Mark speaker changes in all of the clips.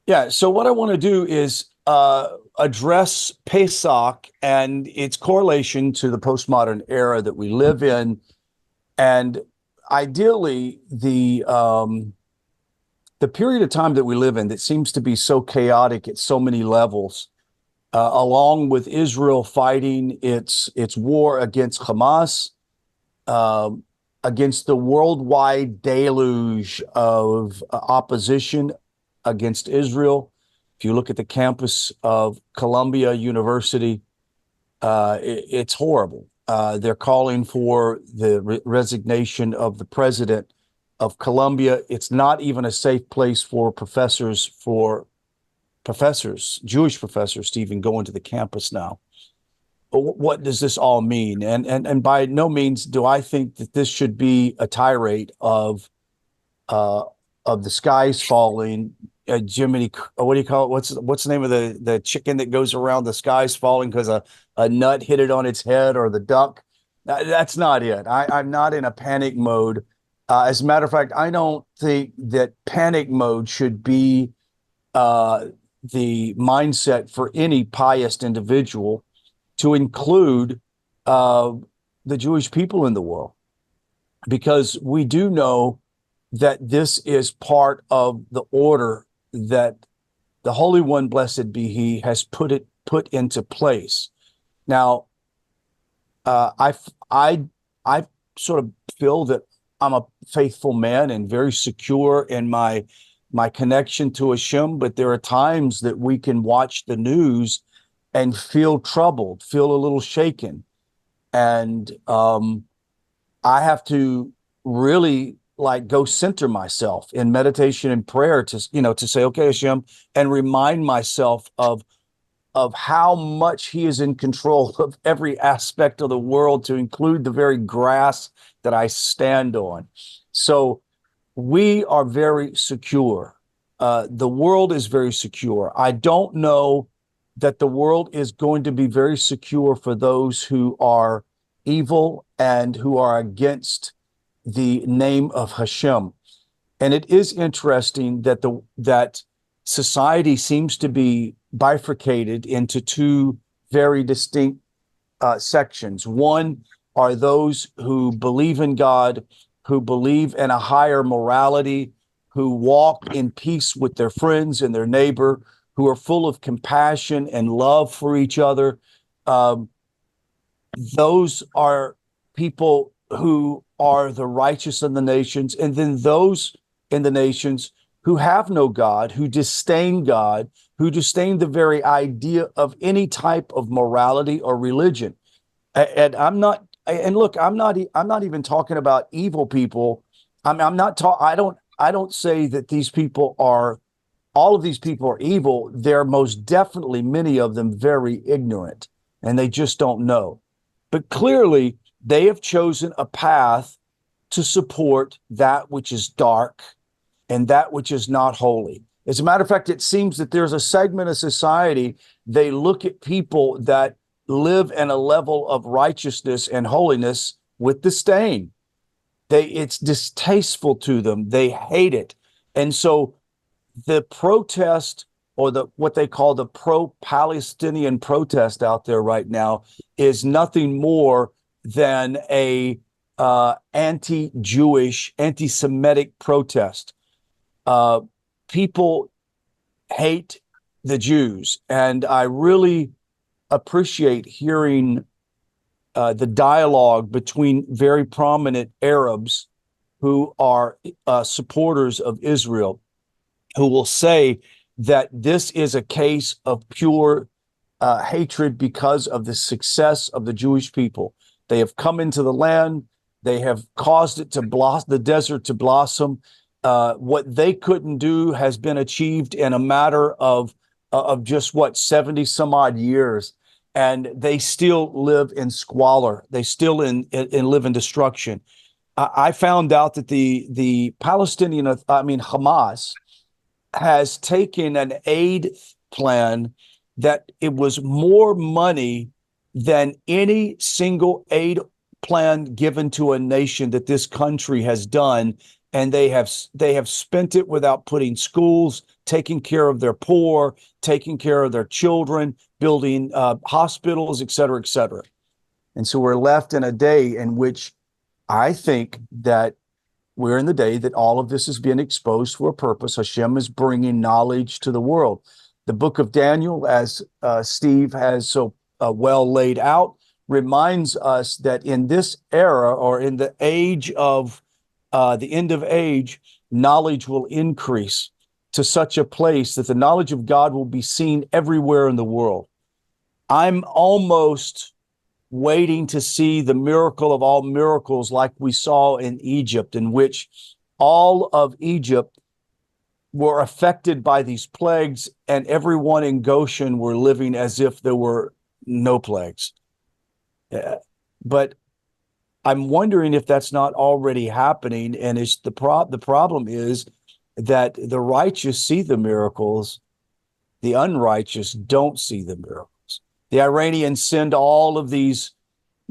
Speaker 1: Yeah, so what I want to do is address Pesach and its correlation to the postmodern era that we live in, and ideally the period of time that we live in that seems to be so chaotic at so many levels, along with Israel fighting its war against Hamas, uh, against the worldwide deluge of opposition against Israel. If you look at the campus of Columbia University, it's horrible. They're calling for the resignation of the president of Columbia. It's not even a safe place for professors, Jewish professors, to even go into the campus now. What does this all mean? And by no means do I think that this should be a tirade uh, of the skies falling. Jiminy, what do you call it? What's the name of the chicken that goes around the skies falling because a nut hit it on its head, or the duck? That's not it. I'm not in a panic mode. As a matter of fact, I don't think that panic mode should be uh, the mindset for any pious individual, to include uh, the Jewish people in the world, because we do know that this is part of the order that the Holy One, blessed be He, has put into place. Now, I sort of feel that I'm a faithful man and very secure in my connection to Hashem, but there are times that we can watch the news and feel troubled, feel a little shaken, and I have to really like go center myself in meditation and prayer to say, okay, Hashem, and remind myself of how much He is in control of every aspect of the world, to include the very grass that I stand on. So we are very secure. The world is very secure. I don't know that the world is going to be very secure for those who are evil and who are against the name of Hashem. And it is interesting that society seems to be bifurcated into two very distinct sections. One are those who believe in God, who believe in a higher morality, who walk in peace with their friends and their neighbor, who are full of compassion and love for each other. Um, those are people who are the righteous in the nations. And then those in the nations who have no God, who disdain God, who disdain the very idea of any type of morality or religion. And I'm not, and look, I'm not even talking about evil people. I'm not talking, I don't say that these people are, all of these people are evil. They're most definitely, many of them, very ignorant, and they just don't know. But clearly, they have chosen a path to support that which is dark and that which is not holy. As a matter of fact, it seems that there's a segment of society, they look at people that live in a level of righteousness and holiness with disdain. It's distasteful to them. They hate it. And so the protest, or the what they call the pro-Palestinian protest out there right now, is nothing more than a anti-Jewish, anti-Semitic protest. People hate the Jews, and I really appreciate hearing the dialogue between very prominent Arabs who are supporters of Israel, who will say that this is a case of pure hatred because of the success of the Jewish people. They have come into the land. They have caused it to blossom, the desert to blossom. What they couldn't do has been achieved in a matter of just 70 some odd years. And they still live in squalor. They still live in destruction. I found out that the Hamas has taken an aid plan that it was more money than any single aid plan given to a nation that this country has done and they have spent it without putting schools, taking care of their poor, taking care of their children, building hospitals, et cetera, et cetera. And so we're left in a day in which I think that we're in the day that all of this is being exposed for a purpose. Hashem is bringing knowledge to the world. The book of Daniel, as Steve has so well laid out, reminds us that in this era, or in the age of the end of age, knowledge will increase to such a place that the knowledge of God will be seen everywhere in the world. I'm almost waiting to see the miracle of all miracles, like we saw in Egypt, in which all of Egypt were affected by these plagues, and everyone in Goshen were living as if there were no plagues. But I'm wondering if that's not already happening, and it's the problem is that the righteous see the miracles, the unrighteous don't see the miracles. The Iranians send all of these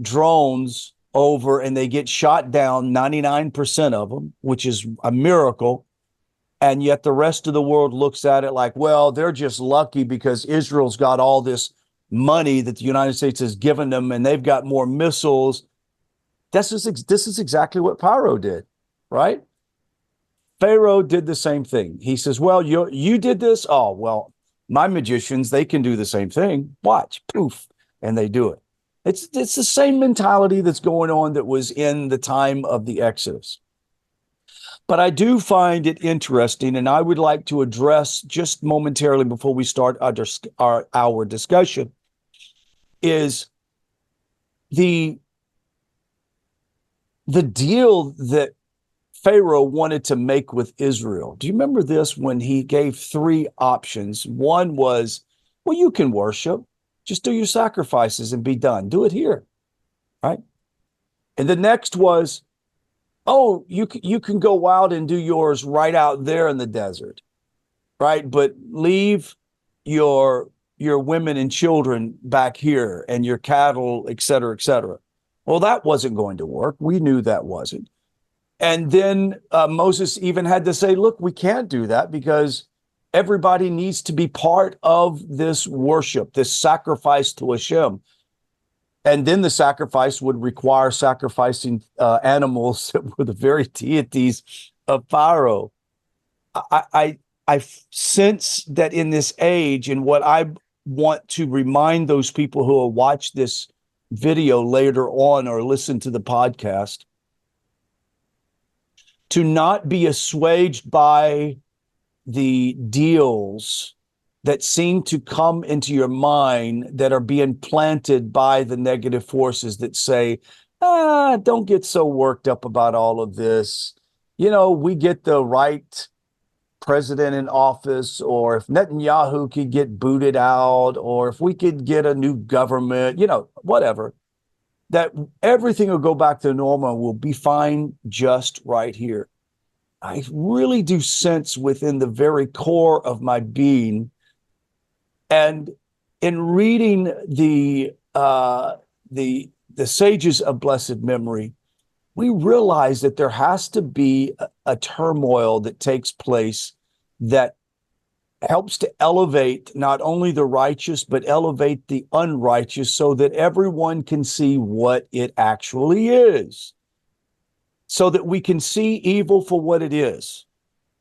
Speaker 1: drones over, and they get shot down, 99% of them, which is a miracle. And yet the rest of the world looks at it like, well, they're just lucky because Israel's got all this money that the United States has given them, and they've got more missiles. This is exactly what Pharaoh did, right? Pharaoh did the same thing. He says, well, you did this? Oh, well, my magicians, they can do the same thing. Watch, poof, and they do it. It's the same mentality that's going on that was in the time of the Exodus. But I do find it interesting, and I would like to address just momentarily before we start our discussion, is the deal that Pharaoh wanted to make with Israel. Do you remember this, when he gave three options? One was, well, you can worship, just do your sacrifices and be done. Do it here, right? And the next was, oh, you can go out and do yours right out there in the desert, right? But leave your women and children back here, and your cattle, et cetera, et cetera. Well, that wasn't going to work. We knew that wasn't. And then Moses even had to say, look, we can't do that because everybody needs to be part of this worship, this sacrifice to Hashem. And then the sacrifice would require sacrificing animals that were the very deities of Pharaoh. I sense that in this age, and what I want to remind those people who will watch this video later on or listen to the podcast, to not be assuaged by the deals that seem to come into your mind that are being planted by the negative forces that say, don't get so worked up about all of this. You know, we get the right president in office, or if Netanyahu could get booted out, or if we could get a new government, you know, whatever, that everything will go back to normal, will be fine just right here. I really do sense within the very core of my being, and in reading the sages of blessed memory, we realize that there has to be a turmoil that takes place that helps to elevate not only the righteous, but elevate the unrighteous, so that everyone can see what it actually is, so that we can see evil for what it is.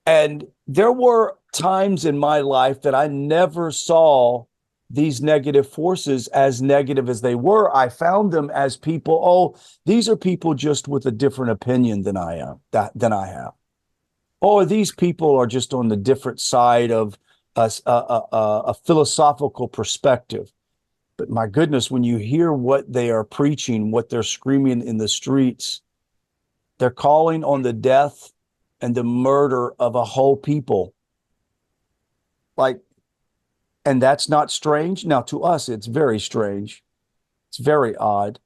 Speaker 1: And there were times in my life that I never saw these negative forces as negative as they were. I found them as people, oh, these are people just with a different opinion than I have. Or these people are just on the different side of a philosophical perspective. But my goodness, when you hear what they are preaching, what they're screaming in the streets, they're calling on the death and the murder of a whole people. And that's not strange. Now, to us, it's very strange. It's very odd.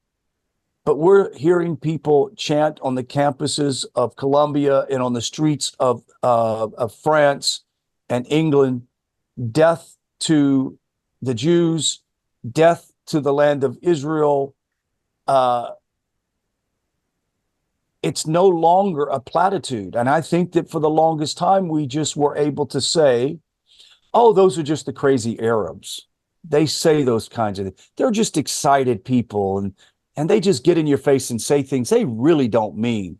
Speaker 1: But we're hearing people chant on the campuses of Colombia and on the streets of France and England, death to the Jews, death to the land of Israel. it's no longer a platitude. And I think that for the longest time, we just were able to say, oh, those are just the crazy Arabs. They say those kinds of things. They're just excited people, and they just get in your face and say things they really don't mean.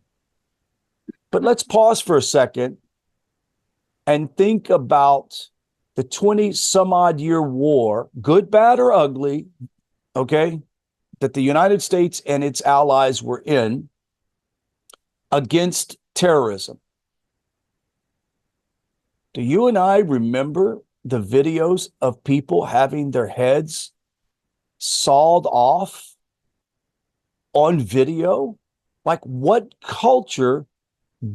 Speaker 1: But let's pause for a second and think about the 20 some odd year war, good, bad, or ugly, okay, that the United States and its allies were in against terrorism. Do you and I remember the videos of people having their heads sawed off on video? Like, what culture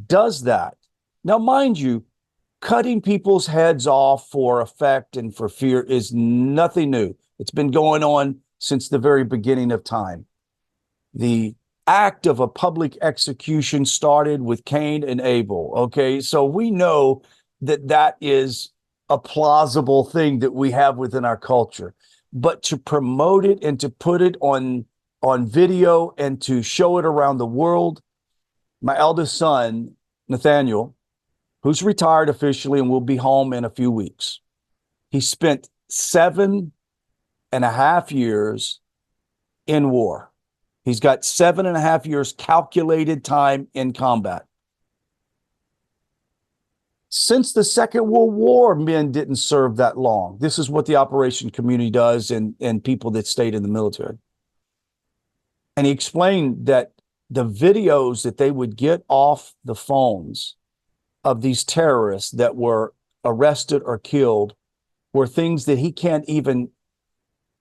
Speaker 1: does that? Now, mind you, cutting people's heads off for effect and for fear is nothing new. It's been going on since the very beginning of time. The act of a public execution started with Cain and Abel. Okay, so we know that that is a plausible thing that we have within our culture. But to promote it and to put it on video and to show it around the world, my eldest son, Nathaniel, who's retired officially and will be home in a few weeks, he spent 7.5 years in war. He's got 7.5 years calculated time in combat. Since the Second World War, men didn't serve that long. This is what the operation community does and people that stayed in the military. And he explained that the videos that they would get off the phones of these terrorists that were arrested or killed were things that he can't even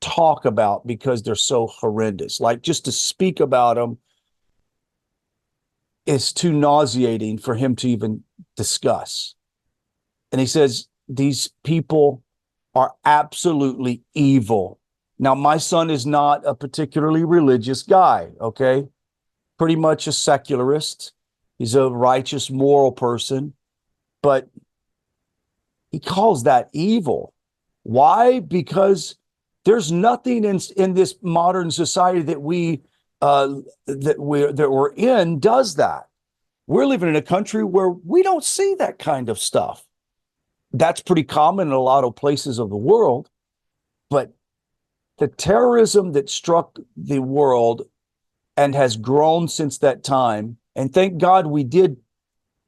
Speaker 1: talk about because they're so horrendous. Like, just to speak about them is too nauseating for him to even discuss. And he says these people are absolutely evil. Now, my son is not a particularly religious guy, okay? Pretty much a secularist. He's a righteous, moral person, but he calls that evil. Why? Because there's nothing in this modern society that we're in does that. We're living in a country where we don't see that kind of stuff. That's pretty common in a lot of places of the world, but the terrorism that struck the world and has grown since that time, and thank God we did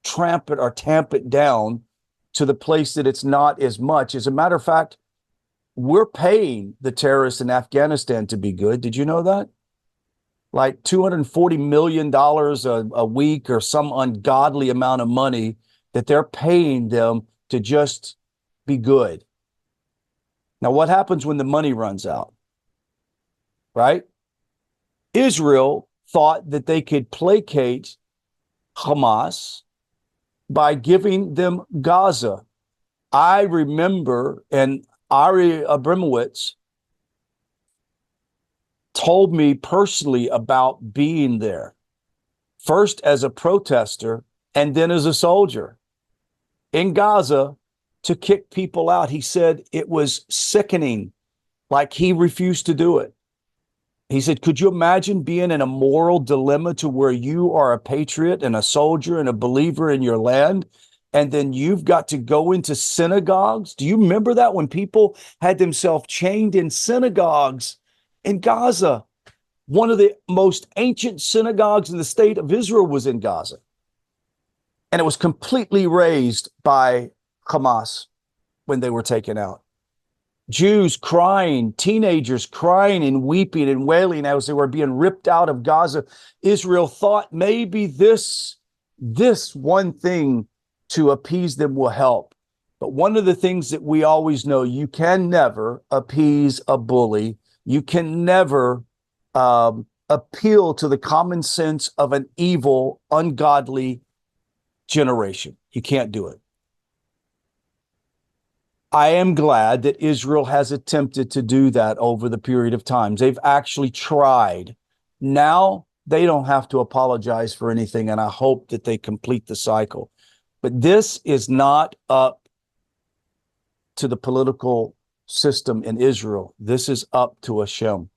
Speaker 1: tamp it down to the place that it's not as much. As a matter of fact, we're paying the terrorists in Afghanistan to be good. Did you know that? Like $240 million a week or some ungodly amount of money that they're paying them to just be good. Now, what happens when the money runs out? Right? Israel thought that they could placate Hamas by giving them Gaza. I remember, and Ari Abramowitz told me personally about being there, first as a protester and then as a soldier in Gaza to kick people out. He said it was sickening, like he refused to do it. He said, could you imagine being in a moral dilemma to where you are a patriot and a soldier and a believer in your land, and then you've got to go into synagogues? Do you remember that when people had themselves chained in synagogues in Gaza? One of the most ancient synagogues in the state of Israel was in Gaza. And it was completely razed by Hamas when they were taken out. Jews crying, teenagers crying and weeping and wailing as they were being ripped out of Gaza. Israel thought maybe this one thing to appease them will help. But one of the things that we always know, you can never appease a bully. You can never appeal to the common sense of an evil, ungodly generation. You can't do it. I am glad that Israel has attempted to do that over the period of time. They've actually tried. Now they don't have to apologize for anything, and I hope that they complete the cycle. But this is not up to the political system in Israel. This is up to Hashem.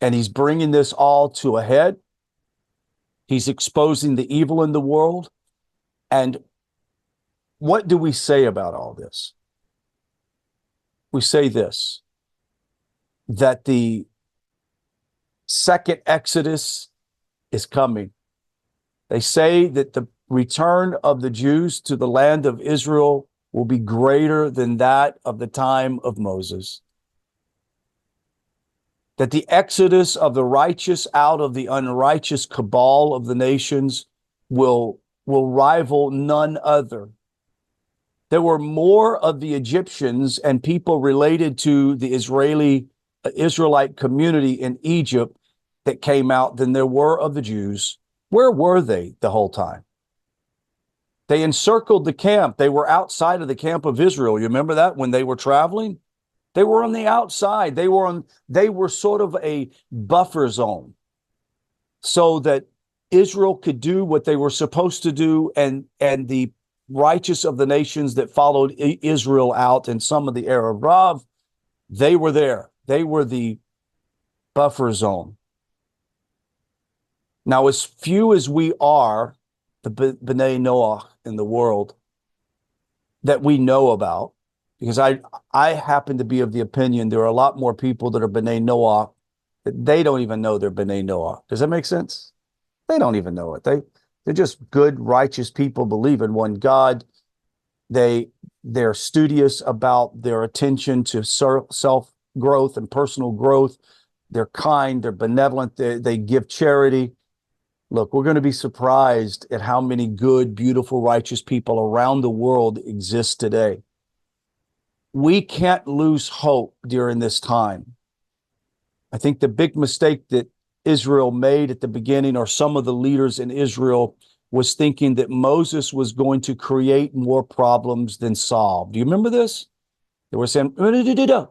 Speaker 1: And he's bringing this all to a head. He's exposing the evil in the world. And what do we say about all this? We say this, that the second Exodus is coming. They say that the return of the Jews to the land of Israel will be greater than that of the time of Moses. That the exodus of the righteous out of the unrighteous cabal of the nations will rival none other. There were more of the Egyptians and people related to the Israelite community in Egypt that came out than there were of the Jews. Where were they the whole time? They encircled the camp. They were outside of the camp of Israel. You remember that when they were traveling? They were on the outside. They were sort of a buffer zone so that Israel could do what they were supposed to do, and the righteous of the nations that followed Israel out in some of the Arab Rav, they were there. They were the buffer zone. Now, as few as we are, the B'nai Noah in the world that we know about, because I happen to be of the opinion there are a lot more people that are B'nai Noah that they don't even know they're B'nai Noah. Does that make sense? They don't even know it. They're just good, righteous people believe in one God. They're studious about their attention to self-growth and personal growth. They're kind, they're benevolent, they give charity. Look, we're going to be surprised at how many good, beautiful, righteous people around the world exist today. We can't lose hope during this time. I think the big mistake that Israel made at the beginning, or some of the leaders in Israel, was thinking that Moses was going to create more problems than solve. Do you remember this? They were saying,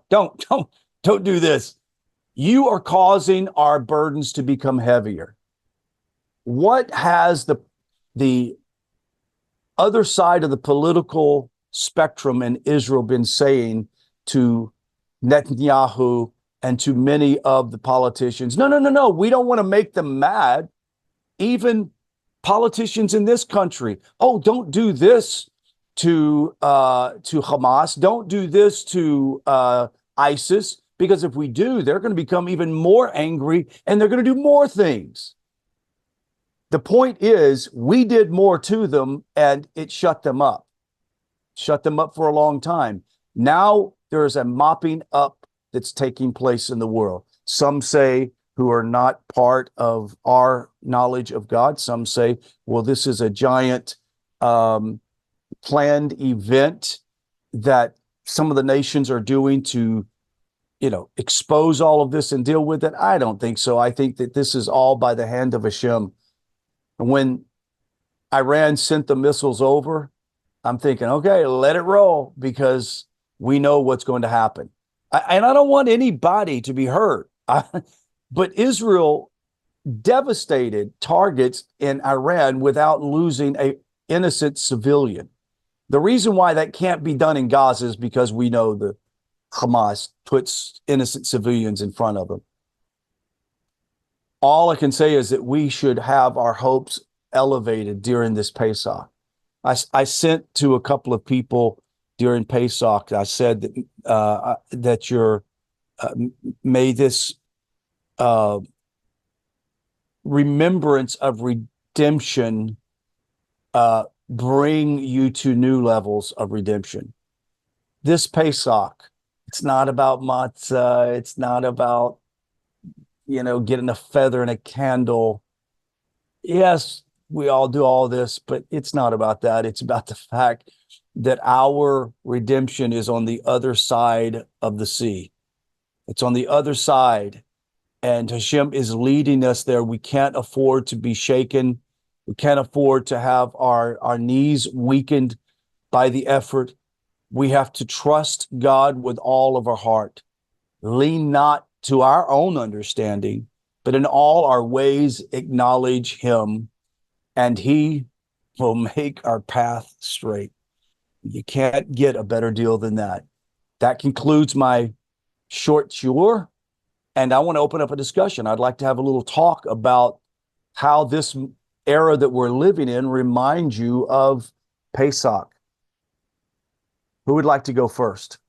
Speaker 1: don't do this. You are causing our burdens to become heavier. What has the other side of the political spectrum in Israel been saying to Netanyahu and to many of the politicians? No. We don't want to make them mad. Even politicians in this country. Oh, don't do this to Hamas. Don't do this to ISIS, because if we do, they're going to become even more angry and they're going to do more things. The point is, we did more to them and it shut them up. Shut them up for a long time. Now there is a mopping up that's taking place in the world. Some say, who are not part of our knowledge of God, some say, well, this is a giant planned event that some of the nations are doing to, expose all of this and deal with it. I don't think so. I think that this is all by the hand of Hashem. And when Iran sent the missiles over, I'm thinking, okay, let it roll, because we know what's going to happen. And I don't want anybody to be hurt. But Israel devastated targets in Iran without losing an innocent civilian. The reason why that can't be done in Gaza is because we know the Hamas puts innocent civilians in front of them. All I can say is that we should have our hopes elevated during this Pesach. I sent to a couple of people during Pesach, I said that may this remembrance of redemption bring you to new levels of redemption. This Pesach, it's not about matzah. It's not about, getting a feather and a candle. Yes, we all do all this, but it's not about that. It's about the fact that our redemption is on the other side of the sea. It's on the other side. And Hashem is leading us there. We can't afford to be shaken. We can't afford to have our knees weakened by the effort. We have to trust God with all of our heart. Lean not to our own understanding, but in all our ways acknowledge Him, and He will make our path straight. You can't get a better deal than that. That concludes my short shiur. And I want to open up a discussion. I'd like to have a little talk about how this era that we're living in remind you of Pesach? Who would like to go first?